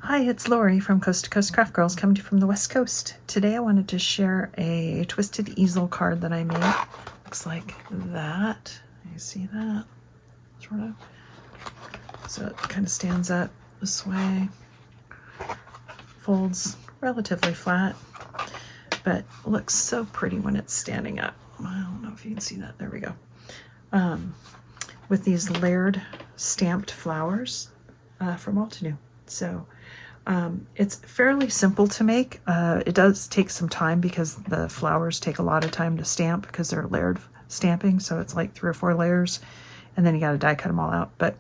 Hi, it's Lori from Coast to Coast Craft Girls, coming to you from the West Coast. Today I wanted to share a twisted easel card that I made. Looks like that. You see that? Sort of. So it kind of stands up this way. Folds relatively flat, but looks so pretty when it's standing up. I don't know if you can see that. There we go. With these layered stamped flowers from Altenew. So it's fairly simple to make. It does take some time because the flowers take a lot of time to stamp because they're layered stamping. So it's like 3 or 4 layers, and then you got to die cut them all out. But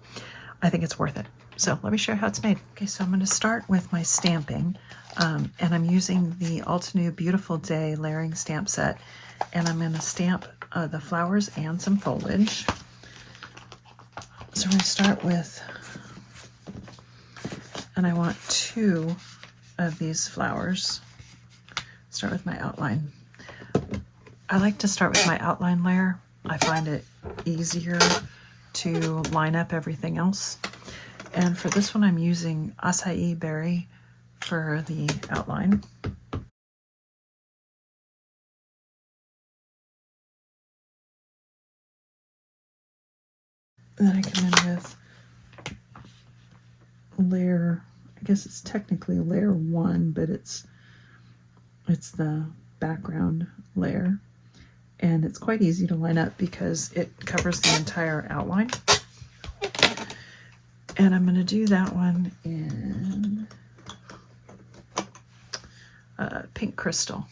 I think it's worth it. So let me show you how it's made. Okay, so I'm going to start with my stamping, and I'm using the Altenew Beautiful Day layering stamp set, and I'm going to stamp the flowers and some foliage. So I'm going to start with, and I want 2 of these flowers. Start with my outline. I like to start with my outline layer. I find it easier to line up everything else. And for this one, I'm using acai berry for the outline. And then I come in with layer, I guess it's technically layer 1, but it's the background layer. And it's quite easy to line up because it covers the entire outline. And I'm going to do that one in pink crystal.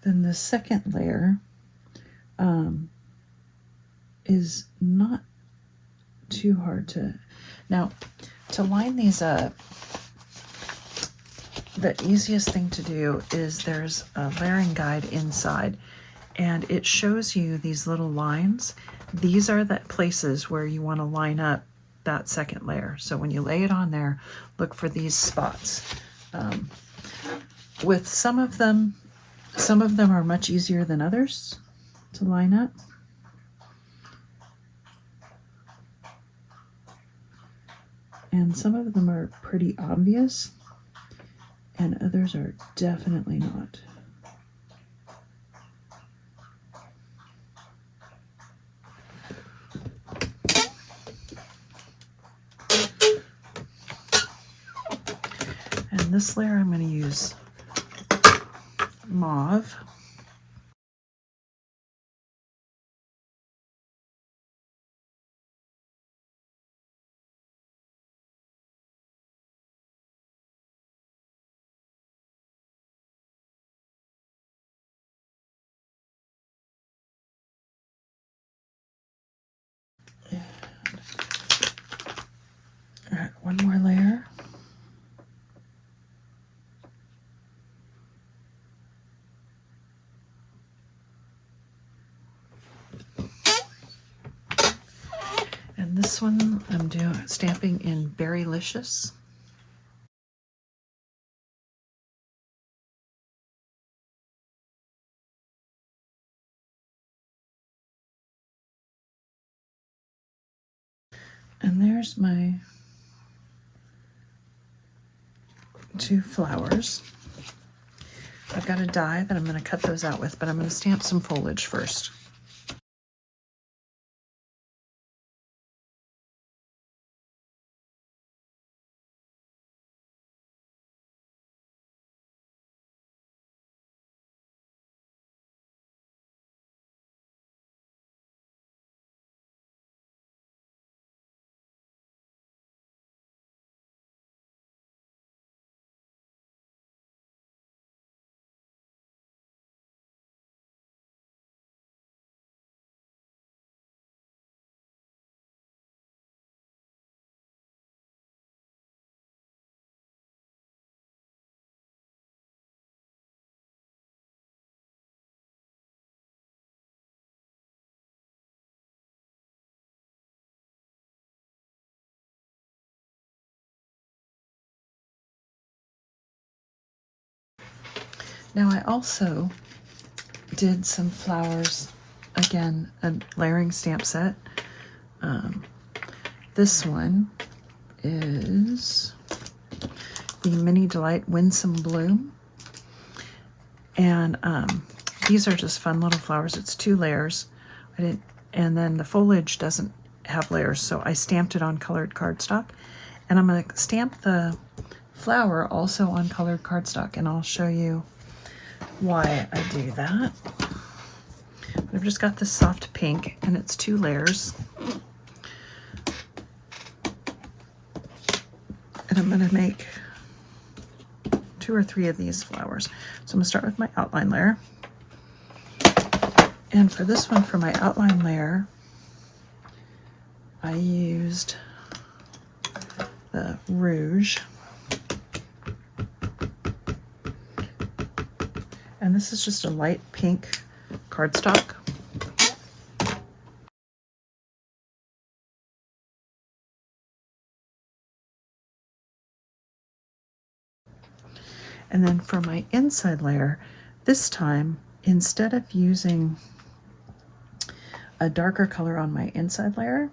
Then the second layer is not too hard to... Now, to line these up, the easiest thing to do is there's a layering guide inside, and it shows you these little lines. These are the places where you want to line up that second layer. So when you lay it on there, look for these spots. With some of them are much easier than others to line up. And some of them are pretty obvious, and others are definitely not. And this layer I'm going to use mauve. All right, one more layer. And this one I'm doing stamping in Berrylicious. And there's my 2 flowers. I've got a die that I'm going to cut those out with, but I'm going to stamp some foliage first. Now I also did some flowers, again, a layering stamp set. This one is the Mini Delight Winsome Bloom. And these are just fun little flowers. It's 2 layers. And then the foliage doesn't have layers, so I stamped it on colored cardstock. And I'm going to stamp the flower also on colored cardstock, and I'll show you why I do that. I've just got this soft pink, and it's 2 layers. And I'm going to make 2 or 3 of these flowers. So I'm going to start with my outline layer. And for this one, for my outline layer, I used the rouge. And this is just a light pink cardstock. And then for my inside layer, this time, instead of using a darker color on my inside layer,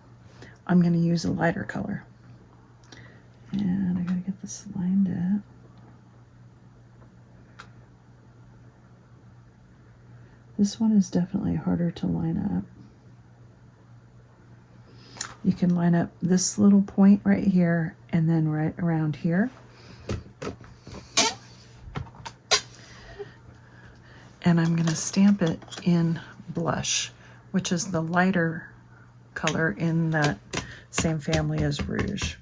I'm going to use a lighter color. And I got to get this lined up. This one is definitely harder to line up. You can line up this little point right here and then right around here. And I'm going to stamp it in blush, which is the lighter color in that same family as rouge.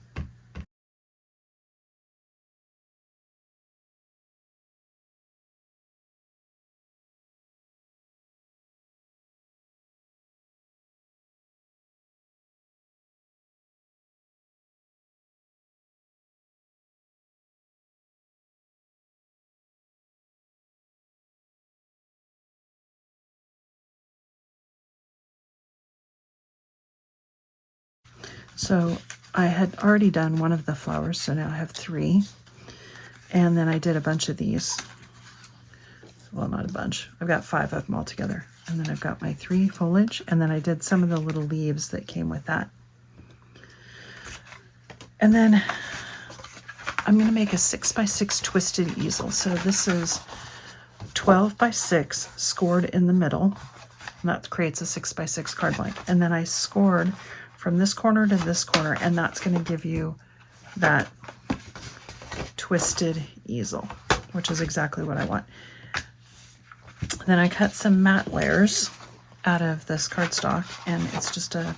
So I had already done one of the flowers, so now I have 3. And then I did a bunch of these. Well, not a bunch. I've got 5 of them all together. And then I've got my 3 foliage, and then I did some of the little leaves that came with that. And then I'm going to make a 6x6 twisted easel. So this is 12x6 scored in the middle. And that creates a 6x6 card blank. And then I scored from this corner to this corner, and that's going to give you that twisted easel, which is exactly what I want. Then I cut some matte layers out of this cardstock, and it's just a,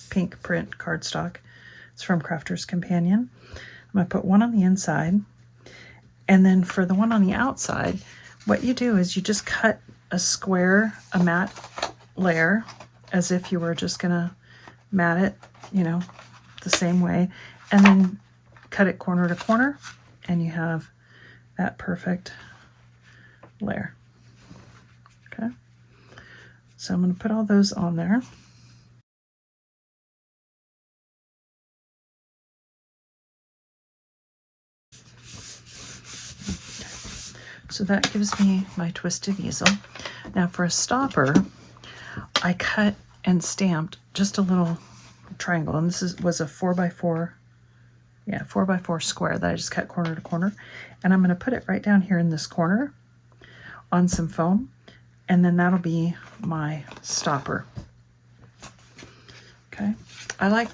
pink print cardstock. It's from Crafter's Companion. I'm going to put one on the inside, and then for the one on the outside, what you do is you just cut a matte layer, as if you were just going to mat it, the same way, and then cut it corner to corner, and you have that perfect layer. Okay, so I'm going to put all those on there. So that gives me my twisted easel. Now for a stopper, I cut and stamped just a little triangle, and this was a 4x4, 4x4 square that I just cut corner to corner, and I'm going to put it right down here in this corner on some foam, and then that'll be my stopper. Okay, I like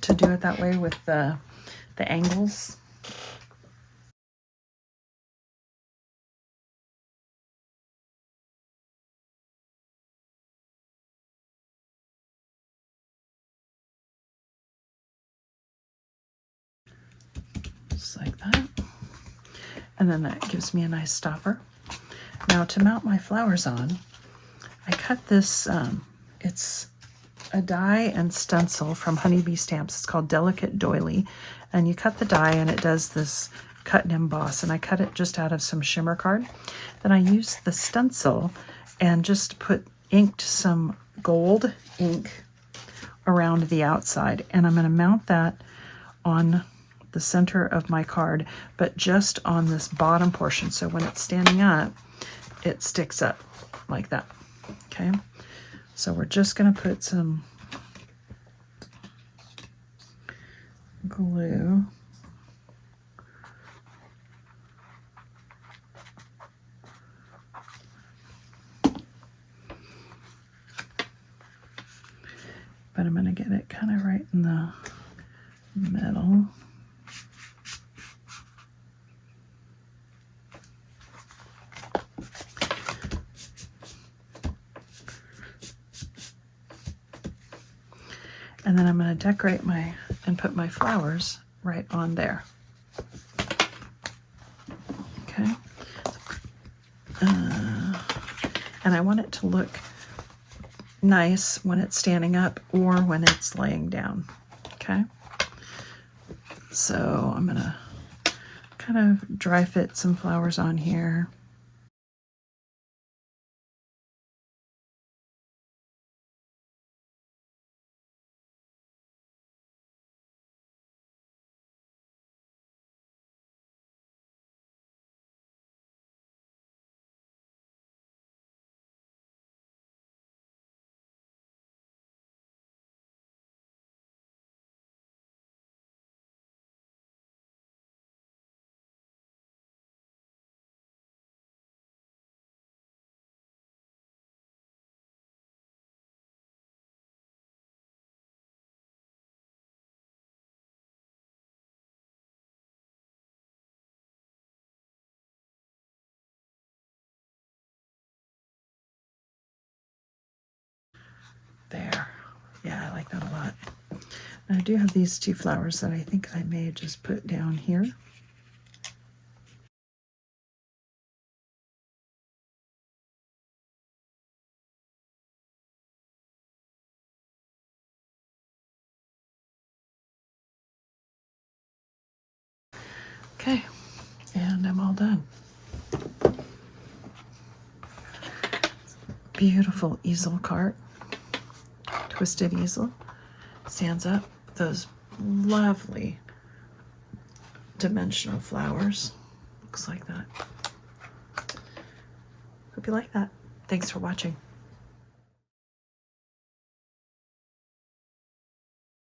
to do it that way with the angles. Just like that. And then that gives me a nice stopper. Now to mount my flowers on, I cut this, it's a die and stencil from Honeybee Stamps. It's called Delicate Doily. And you cut the die and it does this cut and emboss. And I cut it just out of some shimmer card. Then I used the stencil and just inked some gold ink around the outside. And I'm going to mount that on the center of my card, but just on this bottom portion. So when it's standing up, it sticks up like that. Okay, so we're just going to put some glue. But I'm going to get it kind of right in the middle. And then I'm going to decorate and put my flowers right on there. Okay. And I want it to look nice when it's standing up or when it's laying down. Okay. So I'm going to kind of dry fit some flowers on here. There. Yeah, I like that a lot. And I do have these two flowers that I think I may just put down here. Okay, and I'm all done. Beautiful easel cart, twisted easel, stands up. Those lovely dimensional flowers. Looks like that. Hope you like that. Thanks for watching.